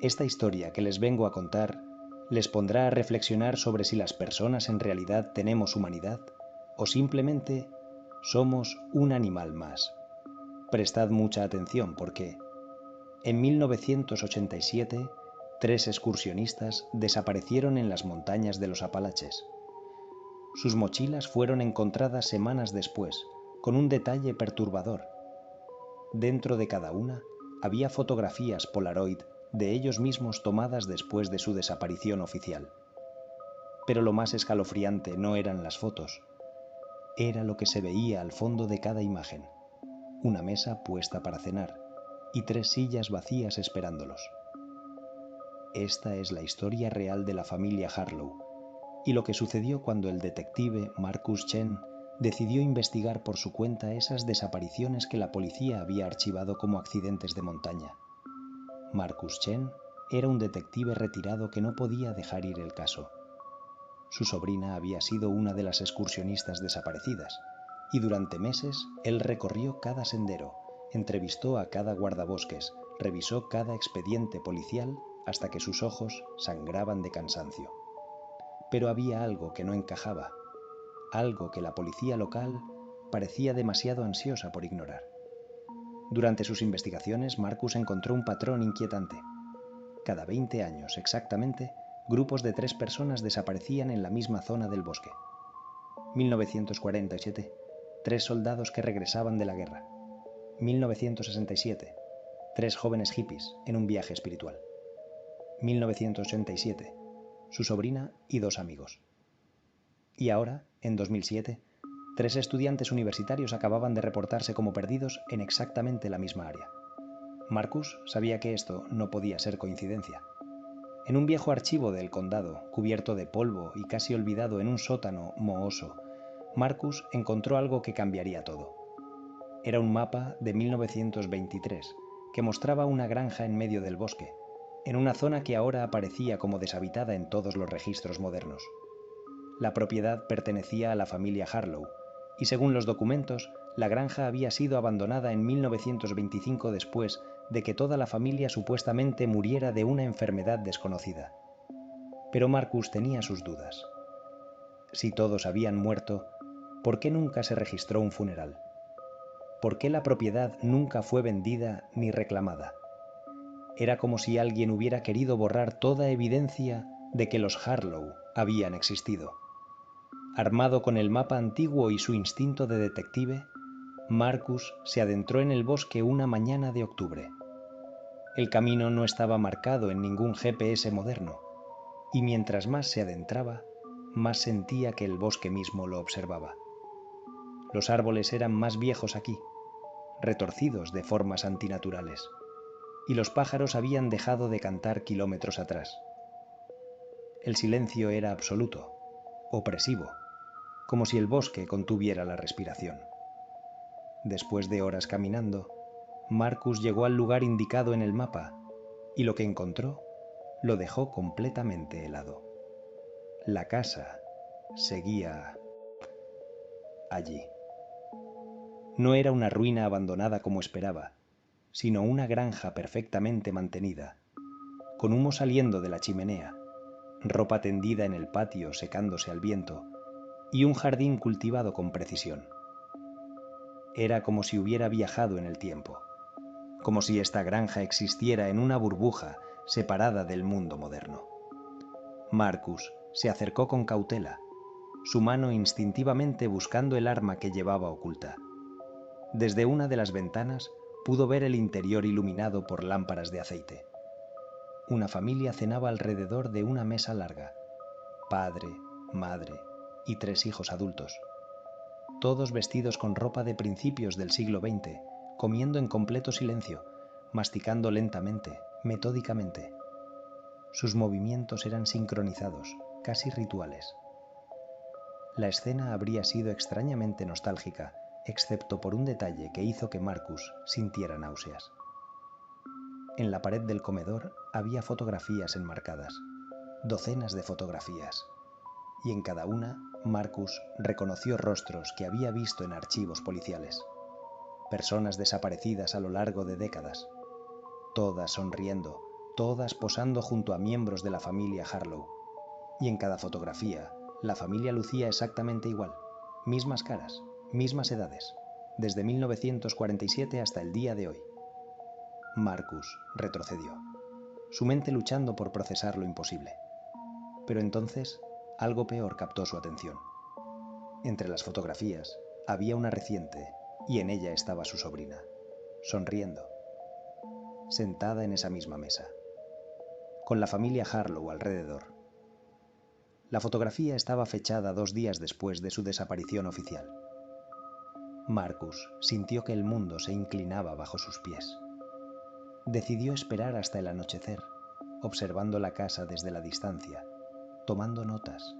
Esta historia que les vengo a contar les pondrá a reflexionar sobre si las personas en realidad tenemos humanidad o simplemente somos un animal más. Prestad mucha atención porque en 1987 tres excursionistas desaparecieron en las montañas de los Apalaches. Sus mochilas fueron encontradas semanas después, con un detalle perturbador. Dentro de cada una había fotografías Polaroid de ellos mismos tomadas después de su desaparición oficial. Pero lo más escalofriante no eran las fotos, era lo que se veía al fondo de cada imagen: una mesa puesta para cenar y tres sillas vacías esperándolos. Esta es la historia real de la familia Harlow y lo que sucedió cuando el detective Marcus Chen decidió investigar por su cuenta esas desapariciones que la policía había archivado como accidentes de montaña. Marcus Chen era un detective retirado que no podía dejar ir el caso. Su sobrina había sido una de las excursionistas desaparecidas, y durante meses él recorrió cada sendero, entrevistó a cada guardabosques, revisó cada expediente policial hasta que sus ojos sangraban de cansancio. Pero había algo que no encajaba, algo que la policía local parecía demasiado ansiosa por ignorar. Durante sus investigaciones, Marcus encontró un patrón inquietante. Cada 20 años exactamente, grupos de 3 personas desaparecían en la misma zona del bosque. 1947, 3 soldados que regresaban de la guerra. 1967, 3 jóvenes hippies en un viaje espiritual. 1987, su sobrina y 2 amigos. Y ahora, en 2007, 3 estudiantes universitarios acababan de reportarse como perdidos en exactamente la misma área. Marcus sabía que esto no podía ser coincidencia. En un viejo archivo del condado, cubierto de polvo y casi olvidado en un sótano mohoso, Marcus encontró algo que cambiaría todo. Era un mapa de 1923 que mostraba una granja en medio del bosque, en una zona que ahora aparecía como deshabitada en todos los registros modernos. La propiedad pertenecía a la familia Harlow, y según los documentos, la granja había sido abandonada en 1925 después de que toda la familia supuestamente muriera de una enfermedad desconocida. Pero Marcus tenía sus dudas. Si todos habían muerto, ¿por qué nunca se registró un funeral? ¿Por qué la propiedad nunca fue vendida ni reclamada? Era como si alguien hubiera querido borrar toda evidencia de que los Harlow habían existido. Armado con el mapa antiguo y su instinto de detective, Marcus se adentró en el bosque una mañana de octubre. El camino no estaba marcado en ningún GPS moderno, y mientras más se adentraba, más sentía que el bosque mismo lo observaba. Los árboles eran más viejos aquí, retorcidos de formas antinaturales, y los pájaros habían dejado de cantar kilómetros atrás. El silencio era absoluto, opresivo, como si el bosque contuviera la respiración. Después de horas caminando, Marcus llegó al lugar indicado en el mapa, y lo que encontró lo dejó completamente helado. La casa seguía allí. No era una ruina abandonada como esperaba, sino una granja perfectamente mantenida, con humo saliendo de la chimenea, ropa tendida en el patio secándose al viento y un jardín cultivado con precisión. Era como si hubiera viajado en el tiempo, como si esta granja existiera en una burbuja separada del mundo moderno. Marcus se acercó con cautela, su mano instintivamente buscando el arma que llevaba oculta. Desde una de las ventanas pudo ver el interior iluminado por lámparas de aceite. Una familia cenaba alrededor de una mesa larga: padre, madre y 3 hijos adultos, todos vestidos con ropa de principios del siglo XX, comiendo en completo silencio, masticando lentamente, metódicamente. Sus movimientos eran sincronizados, casi rituales. La escena habría sido extrañamente nostálgica, excepto por un detalle que hizo que Marcus sintiera náuseas. En la pared del comedor había fotografías enmarcadas, docenas de fotografías, y en cada una Marcus reconoció rostros que había visto en archivos policiales. Personas desaparecidas a lo largo de décadas, todas sonriendo, todas posando junto a miembros de la familia Harlow. Y en cada fotografía, la familia lucía exactamente igual, mismas caras, mismas edades, desde 1947 hasta el día de hoy. Marcus retrocedió, su mente luchando por procesar lo imposible. Pero entonces, algo peor captó su atención. Entre las fotografías había una reciente y en ella estaba su sobrina, sonriendo, sentada en esa misma mesa, con la familia Harlow alrededor. La fotografía estaba fechada 2 días después de su desaparición oficial. Marcus sintió que el mundo se inclinaba bajo sus pies. Decidió esperar hasta el anochecer, observando la casa desde la distancia, tomando notas,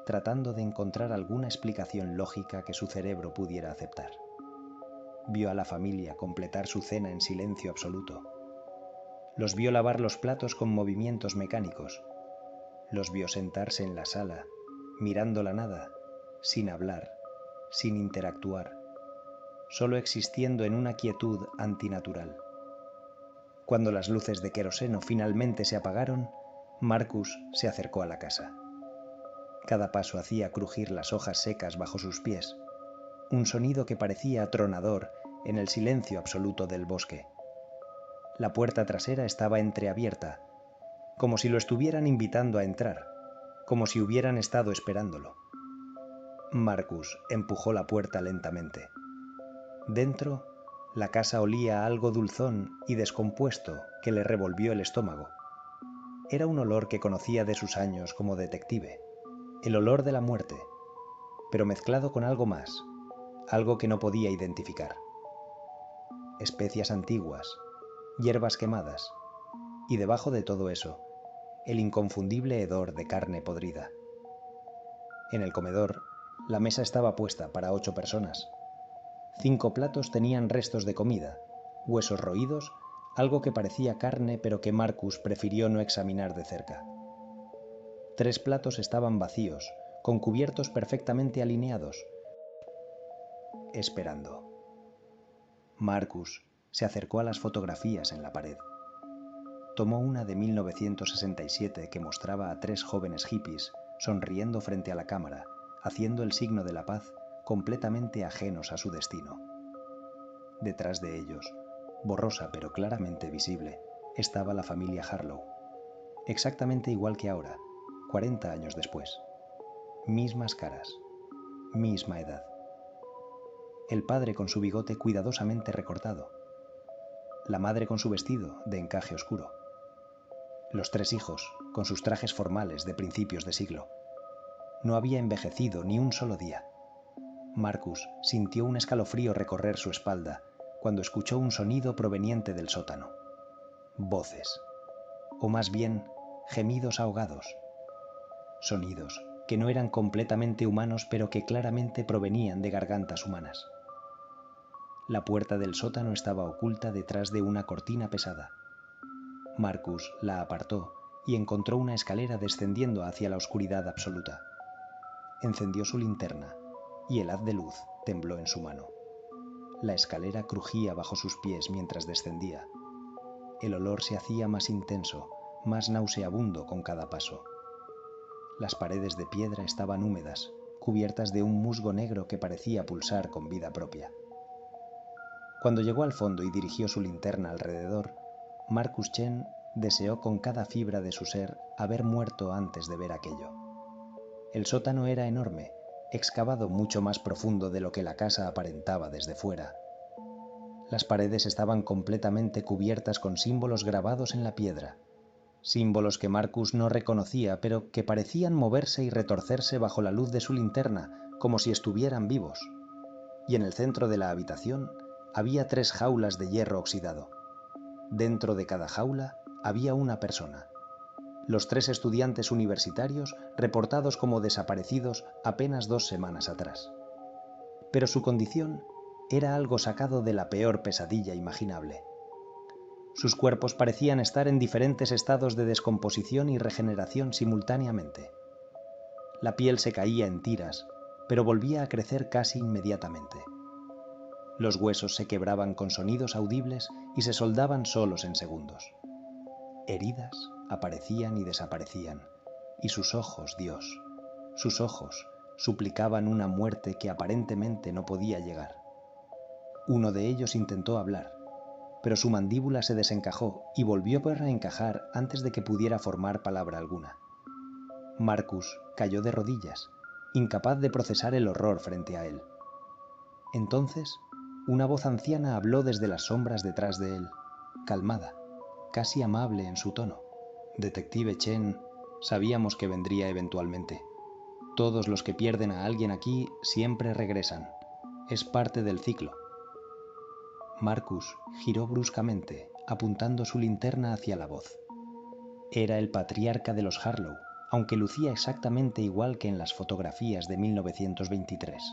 tratando de encontrar alguna explicación lógica que su cerebro pudiera aceptar. Vio a la familia completar su cena en silencio absoluto. Los vio lavar los platos con movimientos mecánicos. Los vio sentarse en la sala, mirando la nada, sin hablar, sin interactuar, solo existiendo en una quietud antinatural. Cuando las luces de queroseno finalmente se apagaron, Marcus se acercó a la casa. Cada paso hacía crujir las hojas secas bajo sus pies, un sonido que parecía atronador en el silencio absoluto del bosque. La puerta trasera estaba entreabierta, como si lo estuvieran invitando a entrar, como si hubieran estado esperándolo. Marcus empujó la puerta lentamente. Dentro, la casa olía a algo dulzón y descompuesto que le revolvió el estómago. Era un olor que conocía de sus años como detective, el olor de la muerte, pero mezclado con algo más, algo que no podía identificar. Especias antiguas, hierbas quemadas, y debajo de todo eso, el inconfundible hedor de carne podrida. En el comedor, la mesa estaba puesta para 8 personas. 5 platos tenían restos de comida, huesos roídos, algo que parecía carne pero que Marcus prefirió no examinar de cerca. 3 platos estaban vacíos, con cubiertos perfectamente alineados, esperando. Marcus se acercó a las fotografías en la pared. Tomó una de 1967 que mostraba a 3 jóvenes hippies sonriendo frente a la cámara, haciendo el signo de la paz, completamente ajenos a su destino. Detrás de ellos, borrosa pero claramente visible, estaba la familia Harlow, exactamente igual que ahora, 40 años después. Mismas caras, misma edad. El padre con su bigote cuidadosamente recortado, la madre con su vestido de encaje oscuro, los 3 hijos con sus trajes formales de principios de siglo. No había envejecido ni un solo día. Marcus sintió un escalofrío recorrer su espalda cuando escuchó un sonido proveniente del sótano. Voces, o más bien, gemidos ahogados. Sonidos que no eran completamente humanos pero que claramente provenían de gargantas humanas. La puerta del sótano estaba oculta detrás de una cortina pesada. Marcus la apartó y encontró una escalera descendiendo hacia la oscuridad absoluta. Encendió su linterna y el haz de luz tembló en su mano. La escalera crujía bajo sus pies mientras descendía. El olor se hacía más intenso, más nauseabundo con cada paso. Las paredes de piedra estaban húmedas, cubiertas de un musgo negro que parecía pulsar con vida propia. Cuando llegó al fondo y dirigió su linterna alrededor, Marcus Chen deseó con cada fibra de su ser haber muerto antes de ver aquello. El sótano era enorme, excavado mucho más profundo de lo que la casa aparentaba desde fuera. Las paredes estaban completamente cubiertas con símbolos grabados en la piedra, símbolos que Marcus no reconocía, pero que parecían moverse y retorcerse bajo la luz de su linterna, como si estuvieran vivos. Y en el centro de la habitación había 3 jaulas de hierro oxidado. Dentro de cada jaula había una persona. Los 3 estudiantes universitarios reportados como desaparecidos apenas 2 semanas atrás. Pero su condición era algo sacado de la peor pesadilla imaginable. Sus cuerpos parecían estar en diferentes estados de descomposición y regeneración simultáneamente. La piel se caía en tiras, pero volvía a crecer casi inmediatamente. Los huesos se quebraban con sonidos audibles y se soldaban solos en segundos. heridas aparecían y desaparecían, y sus ojos, Dios, sus ojos suplicaban una muerte que aparentemente no podía llegar. Uno de ellos intentó hablar, pero su mandíbula se desencajó y volvió a encajar antes de que pudiera formar palabra alguna. Marcus cayó de rodillas, incapaz de procesar el horror frente a él. Entonces, una voz anciana habló desde las sombras detrás de él, calmada, casi amable en su tono. Detective Chen, sabíamos que vendría eventualmente. Todos los que pierden a alguien aquí siempre regresan. Es parte del ciclo. Marcus giró bruscamente, apuntando su linterna hacia la voz. Era el patriarca de los Harlow, aunque lucía exactamente igual que en las fotografías de 1923.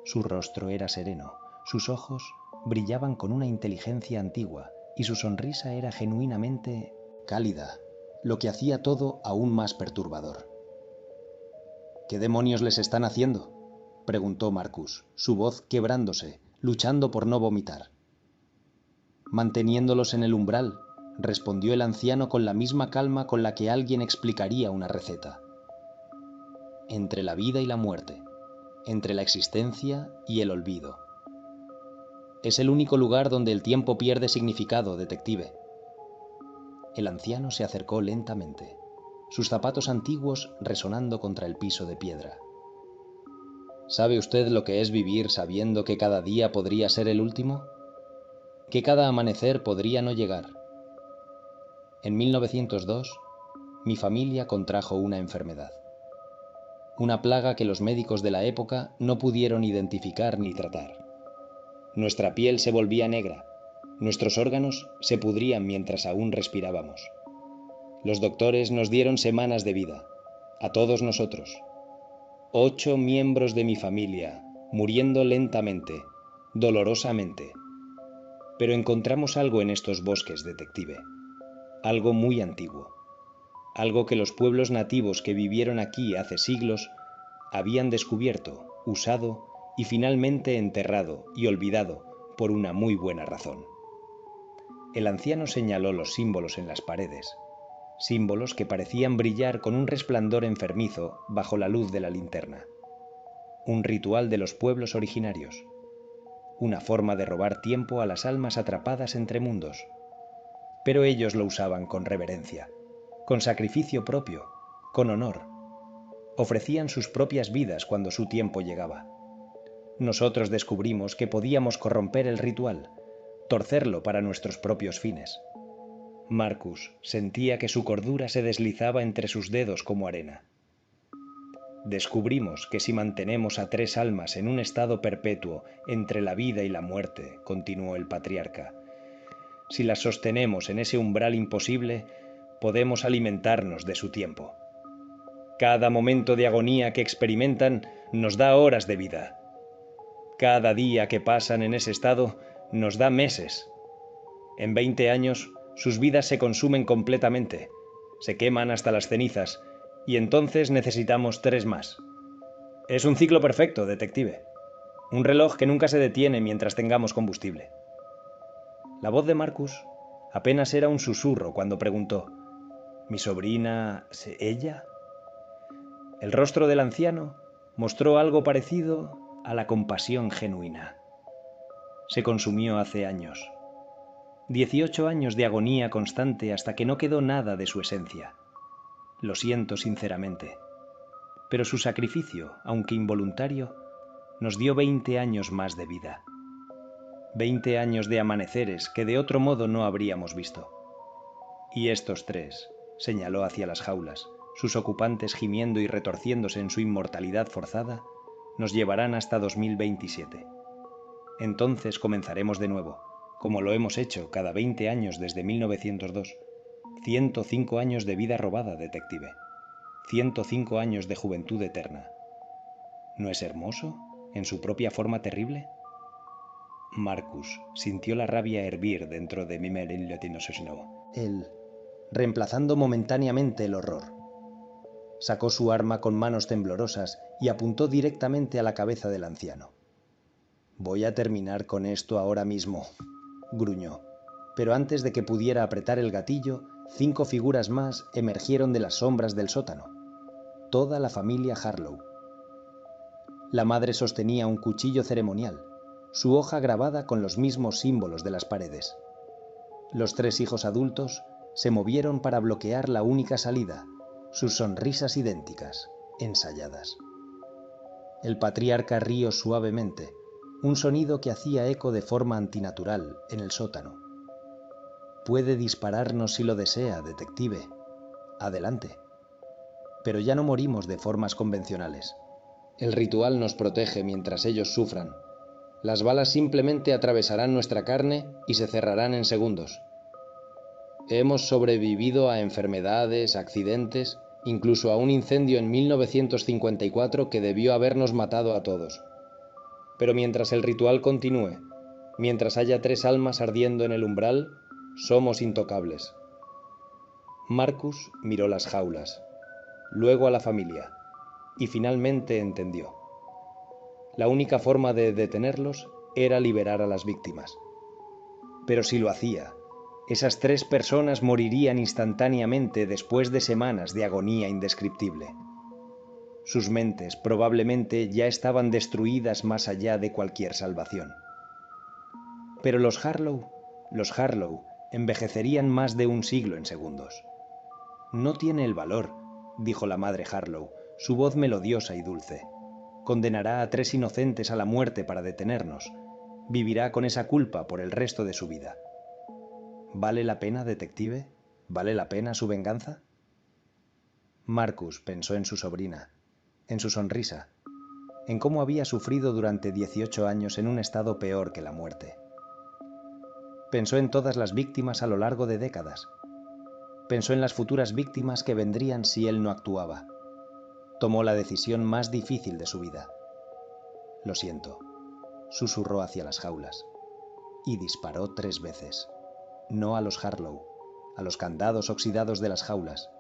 Su rostro era sereno, sus ojos brillaban con una inteligencia antigua y su sonrisa era genuinamente cálida, lo que hacía todo aún más perturbador. ¿Qué demonios les están haciendo?, preguntó Marcus, su voz quebrándose, luchando por no vomitar. Manteniéndolos en el umbral, respondió el anciano con la misma calma con la que alguien explicaría una receta. Entre la vida y la muerte, entre la existencia y el olvido. Es el único lugar donde el tiempo pierde significado, detective. El anciano se acercó lentamente, sus zapatos antiguos resonando contra el piso de piedra. ¿Sabe usted lo que es vivir sabiendo que cada día podría ser el último? Que cada amanecer podría no llegar. En 1902, mi familia contrajo una enfermedad. Una plaga que los médicos de la época no pudieron identificar ni tratar. Nuestra piel se volvía negra, nuestros órganos se pudrían mientras aún respirábamos. Los doctores nos dieron semanas de vida, a todos nosotros. 8 miembros de mi familia, muriendo lentamente, dolorosamente. Pero encontramos algo en estos bosques, detective. Algo muy antiguo. Algo que los pueblos nativos que vivieron aquí hace siglos habían descubierto, usado y finalmente enterrado y olvidado por una muy buena razón. El anciano señaló los símbolos en las paredes, símbolos que parecían brillar con un resplandor enfermizo bajo la luz de la linterna. Un ritual de los pueblos originarios. Una forma de robar tiempo a las almas atrapadas entre mundos. Pero ellos lo usaban con reverencia, con sacrificio propio, con honor. Ofrecían sus propias vidas cuando su tiempo llegaba. Nosotros descubrimos que podíamos corromper el ritual, torcerlo para nuestros propios fines. Marcus sentía que su cordura se deslizaba entre sus dedos como arena. Descubrimos que si mantenemos a 3 almas en un estado perpetuo entre la vida y la muerte, continuó el patriarca, si las sostenemos en ese umbral imposible, podemos alimentarnos de su tiempo. Cada momento de agonía que experimentan nos da horas de vida. Cada día que pasan en ese estado nos da meses. En 20 años, sus vidas se consumen completamente, se queman hasta las cenizas, y entonces necesitamos 3 más. Es un ciclo perfecto, detective. Un reloj que nunca se detiene mientras tengamos combustible. La voz de Marcus apenas era un susurro cuando preguntó: ¿Mi sobrina, ella? El rostro del anciano mostró algo parecido a la compasión genuina. Se consumió hace años. 18 años de agonía constante hasta que no quedó nada de su esencia. Lo siento sinceramente, pero su sacrificio, aunque involuntario, nos dio 20 años más de vida. 20 años de amaneceres que de otro modo no habríamos visto. Y estos 3, señaló hacia las jaulas, sus ocupantes gimiendo y retorciéndose en su inmortalidad forzada, nos llevarán hasta 2027. Entonces comenzaremos de nuevo, como lo hemos hecho cada 20 años desde 1902. 105 años de vida robada, detective. 105 años de juventud eterna. ¿No es hermoso, en su propia forma terrible? Marcus sintió la rabia hervir dentro de Mimer Latino. Él, reemplazando momentáneamente el horror. Sacó su arma con manos temblorosas y apuntó directamente a la cabeza del anciano. «Voy a terminar con esto ahora mismo», gruñó, pero antes de que pudiera apretar el gatillo, 5 figuras más emergieron de las sombras del sótano. Toda la familia Harlow. La madre sostenía un cuchillo ceremonial, su hoja grabada con los mismos símbolos de las paredes. Los 3 hijos adultos se movieron para bloquear la única salida, sus sonrisas idénticas, ensayadas. El patriarca rió suavemente, un sonido que hacía eco de forma antinatural en el sótano. Puede dispararnos si lo desea, detective. Adelante. Pero ya no morimos de formas convencionales. El ritual nos protege mientras ellos sufran. Las balas simplemente atravesarán nuestra carne y se cerrarán en segundos. Hemos sobrevivido a enfermedades, accidentes, incluso a un incendio en 1954 que debió habernos matado a todos. Pero mientras el ritual continúe, mientras haya 3 almas ardiendo en el umbral, somos intocables. Marcus miró las jaulas, luego a la familia, y finalmente entendió. La única forma de detenerlos era liberar a las víctimas. Pero si lo hacía, esas 3 personas morirían instantáneamente después de semanas de agonía indescriptible. Sus mentes probablemente ya estaban destruidas más allá de cualquier salvación. Pero los Harlow, envejecerían más de un siglo en segundos. No tiene el valor, dijo la madre Harlow, su voz melodiosa y dulce. Condenará a 3 inocentes a la muerte para detenernos. Vivirá con esa culpa por el resto de su vida. ¿Vale la pena, detective? ¿Vale la pena su venganza? Marcus pensó en su sobrina, en su sonrisa, en cómo había sufrido durante 18 años en un estado peor que la muerte. Pensó en todas las víctimas a lo largo de décadas. Pensó en las futuras víctimas que vendrían si él no actuaba. Tomó la decisión más difícil de su vida. Lo siento, susurró hacia las jaulas, y disparó 3 veces. No a los Harlow, a los candados oxidados de las jaulas.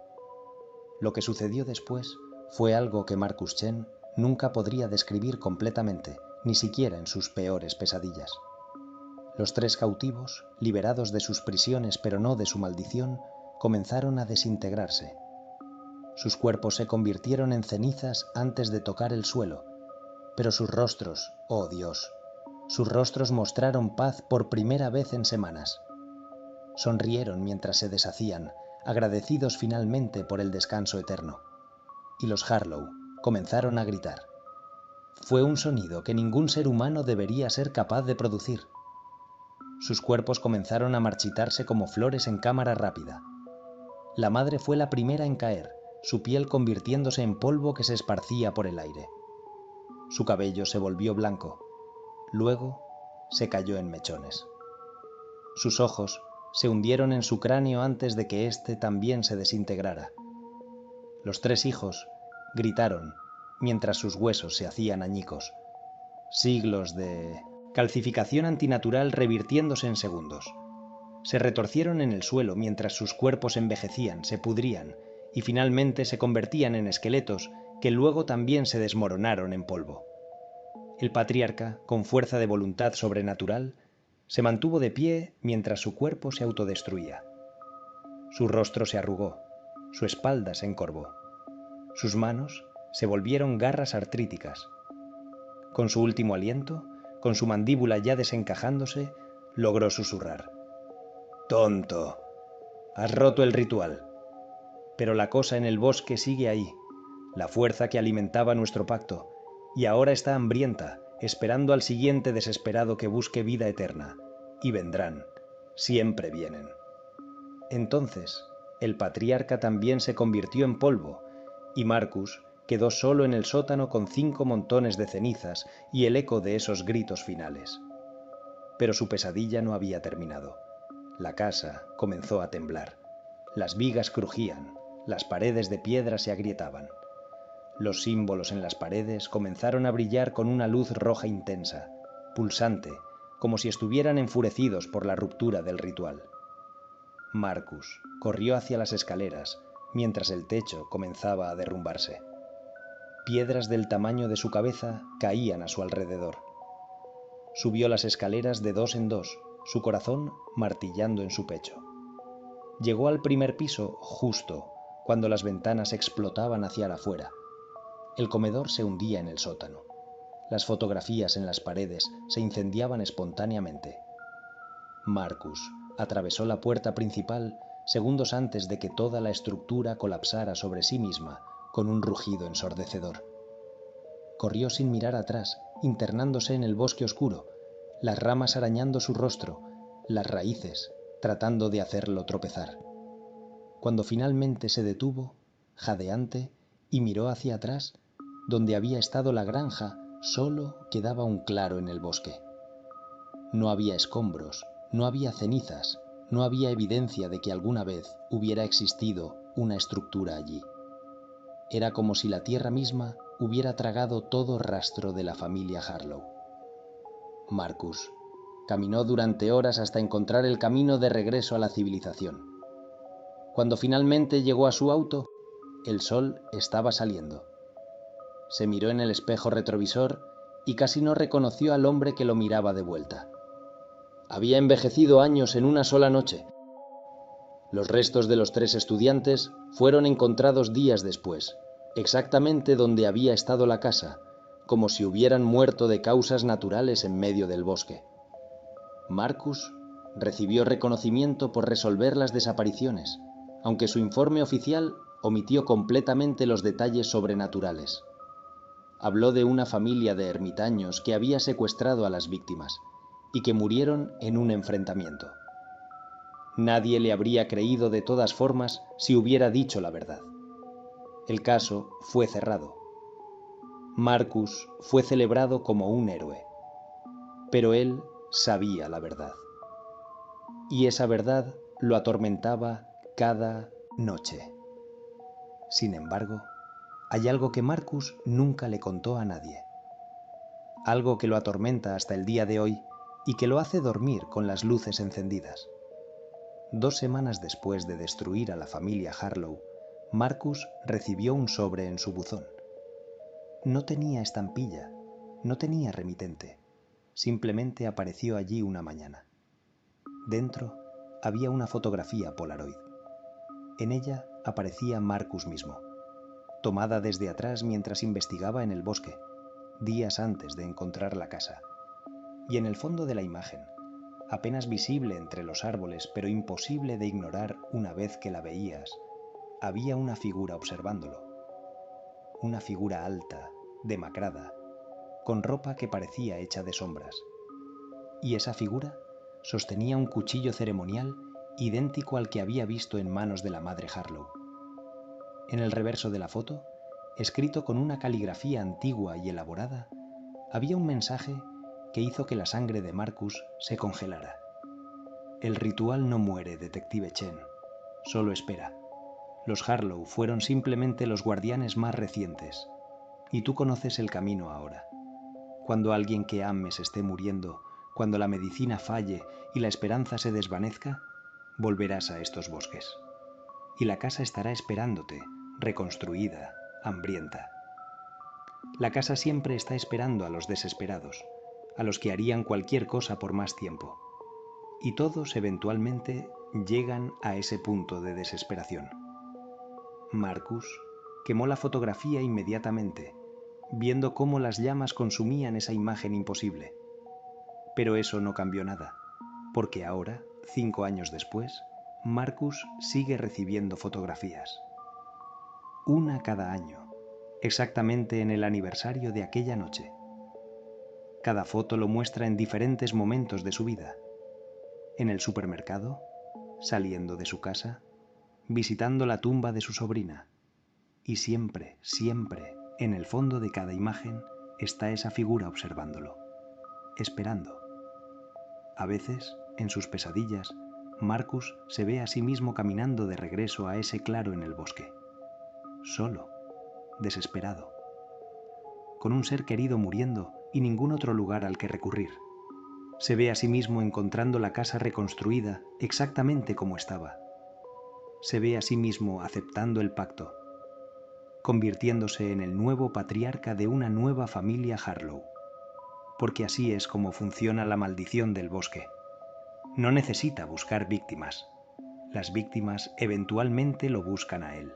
Lo que sucedió después fue algo que Marcus Chen nunca podría describir completamente, ni siquiera en sus peores pesadillas. Los 3 cautivos, liberados de sus prisiones pero no de su maldición, comenzaron a desintegrarse. Sus cuerpos se convirtieron en cenizas antes de tocar el suelo, pero sus rostros, oh Dios, sus rostros mostraron paz por primera vez en semanas. Sonrieron mientras se deshacían, agradecidos finalmente por el descanso eterno. Y los Harlow comenzaron a gritar. Fue un sonido que ningún ser humano debería ser capaz de producir. Sus cuerpos comenzaron a marchitarse como flores en cámara rápida. La madre fue la primera en caer, su piel convirtiéndose en polvo que se esparcía por el aire. Su cabello se volvió blanco. Luego se cayó en mechones. Sus ojos se hundieron en su cráneo antes de que éste también se desintegrara. Los 3 hijos gritaron mientras sus huesos se hacían añicos. Siglos de calcificación antinatural revirtiéndose en segundos. Se retorcieron en el suelo mientras sus cuerpos envejecían, se pudrían y finalmente se convertían en esqueletos que luego también se desmoronaron en polvo. El patriarca, con fuerza de voluntad sobrenatural, se mantuvo de pie mientras su cuerpo se autodestruía. Su rostro se arrugó, su espalda se encorvó. Sus manos se volvieron garras artríticas. Con su último aliento, con su mandíbula ya desencajándose, logró susurrar. «Tonto, has roto el ritual. Pero la cosa en el bosque sigue ahí, la fuerza que alimentaba nuestro pacto, y ahora está hambrienta, esperando al siguiente desesperado que busque vida eterna. Y vendrán, siempre vienen». Entonces, el patriarca también se convirtió en polvo, y Marcus quedó solo en el sótano con 5 montones de cenizas y el eco de esos gritos finales. Pero su pesadilla no había terminado. La casa comenzó a temblar. Las vigas crujían, las paredes de piedra se agrietaban. Los símbolos en las paredes comenzaron a brillar con una luz roja intensa, pulsante, como si estuvieran enfurecidos por la ruptura del ritual. Marcus corrió hacia las escaleras, mientras el techo comenzaba a derrumbarse. Piedras del tamaño de su cabeza caían a su alrededor. Subió las escaleras de 2 en 2, su corazón martillando en su pecho. Llegó al primer piso justo cuando las ventanas explotaban hacia afuera. El comedor se hundía en el sótano. Las fotografías en las paredes se incendiaban espontáneamente. Marcus atravesó la puerta principal segundos antes de que toda la estructura colapsara sobre sí misma con un rugido ensordecedor. Corrió sin mirar atrás, internándose en el bosque oscuro, las ramas arañando su rostro, las raíces tratando de hacerlo tropezar. Cuando finalmente se detuvo, jadeante, y miró hacia atrás, donde había estado la granja, solo quedaba un claro en el bosque. No había escombros, no había cenizas, no había evidencia de que alguna vez hubiera existido una estructura allí. Era como si la tierra misma hubiera tragado todo rastro de la familia Harlow. Marcus caminó durante horas hasta encontrar el camino de regreso a la civilización. Cuando finalmente llegó a su auto, el sol estaba saliendo. Se miró en el espejo retrovisor y casi no reconoció al hombre que lo miraba de vuelta. Había envejecido años en una sola noche. Los restos de los 3 estudiantes fueron encontrados días después, exactamente donde había estado la casa, como si hubieran muerto de causas naturales en medio del bosque. Marcus recibió reconocimiento por resolver las desapariciones, aunque su informe oficial omitió completamente los detalles sobrenaturales. Habló de una familia de ermitaños que había secuestrado a las víctimas y que murieron en un enfrentamiento. Nadie le habría creído de todas formas si hubiera dicho la verdad. El caso fue cerrado. Marcus fue celebrado como un héroe, pero él sabía la verdad. Y esa verdad lo atormentaba cada noche. Sin embargo, hay algo que Marcus nunca le contó a nadie. Algo que lo atormenta hasta el día de hoy y que lo hace dormir con las luces encendidas. 2 semanas después de destruir a la familia Harlow, Marcus recibió un sobre en su buzón. No tenía estampilla, no tenía remitente. Simplemente apareció allí una mañana. Dentro había una fotografía Polaroid. En ella aparecía Marcus mismo, tomada desde atrás mientras investigaba en el bosque, días antes de encontrar la casa. Y en el fondo de la imagen, apenas visible entre los árboles pero imposible de ignorar una vez que la veías, había una figura observándolo. Una figura alta, demacrada, con ropa que parecía hecha de sombras. Y esa figura sostenía un cuchillo ceremonial idéntico al que había visto en manos de la madre Harlow. En el reverso de la foto, escrito con una caligrafía antigua y elaborada, había un mensaje que hizo que la sangre de Marcus se congelara. El ritual no muere, detective Chen. Solo espera. Los Harlow fueron simplemente los guardianes más recientes. Y tú conoces el camino ahora. Cuando alguien que ames esté muriendo, cuando la medicina falle y la esperanza se desvanezca, volverás a estos bosques. Y la casa estará esperándote, reconstruida, hambrienta. La casa siempre está esperando a los desesperados, a los que harían cualquier cosa por más tiempo. Y todos eventualmente llegan a ese punto de desesperación. Marcus quemó la fotografía inmediatamente, viendo cómo las llamas consumían esa imagen imposible. Pero eso no cambió nada, porque ahora, 5 años después, Marcus sigue recibiendo fotografías. Una cada año, exactamente en el aniversario de aquella noche. Cada foto lo muestra en diferentes momentos de su vida. En el supermercado, saliendo de su casa, visitando la tumba de su sobrina. Y siempre, siempre, en el fondo de cada imagen está esa figura observándolo, esperando. A veces, en sus pesadillas, Marcus se ve a sí mismo caminando de regreso a ese claro en el bosque. Solo, desesperado, con un ser querido muriendo y ningún otro lugar al que recurrir. Se ve a sí mismo encontrando la casa reconstruida exactamente como estaba. Se ve a sí mismo aceptando el pacto, convirtiéndose en el nuevo patriarca de una nueva familia Harlow. Porque así es como funciona la maldición del bosque. No necesita buscar víctimas. Las víctimas eventualmente lo buscan a él.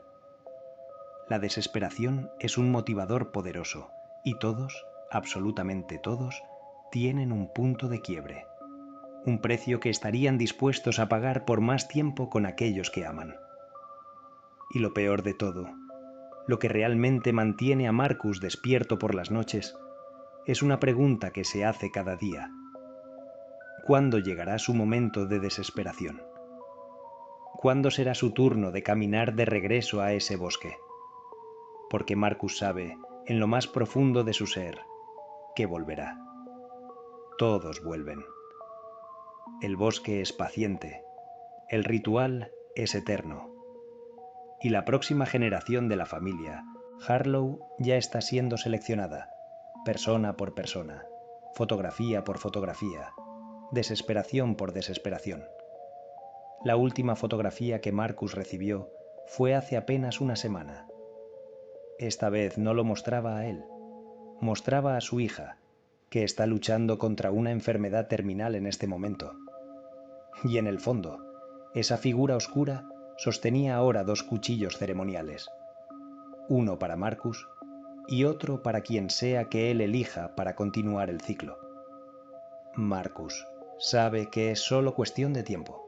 La desesperación es un motivador poderoso y todos, absolutamente todos, tienen un punto de quiebre, un precio que estarían dispuestos a pagar por más tiempo con aquellos que aman. Y lo peor de todo, lo que realmente mantiene a Marcus despierto por las noches, es una pregunta que se hace cada día. ¿Cuándo llegará su momento de desesperación? ¿Cuándo será su turno de caminar de regreso a ese bosque? Porque Marcus sabe, en lo más profundo de su ser, que volverá. Todos vuelven. El bosque es paciente, el ritual es eterno. Y la próxima generación de la familia, Harlow, ya está siendo seleccionada, persona por persona, fotografía por fotografía, desesperación por desesperación. La última fotografía que Marcus recibió fue hace apenas una semana. Esta vez no lo mostraba a él, mostraba a su hija, que está luchando contra una enfermedad terminal en este momento. Y en el fondo, esa figura oscura sostenía ahora 2 cuchillos ceremoniales, uno para Marcus y otro para quien sea que él elija para continuar el ciclo. Marcus sabe que es solo cuestión de tiempo,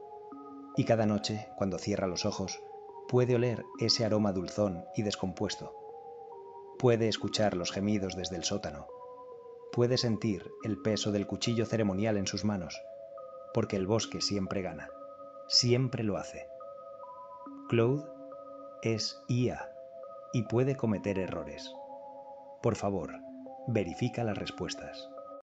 y cada noche, cuando cierra los ojos, puede oler ese aroma dulzón y descompuesto. Puede escuchar los gemidos desde el sótano. Puede sentir el peso del cuchillo ceremonial en sus manos, porque el bosque siempre gana, siempre lo hace. Claude es IA y puede cometer errores. Por favor, verifica las respuestas.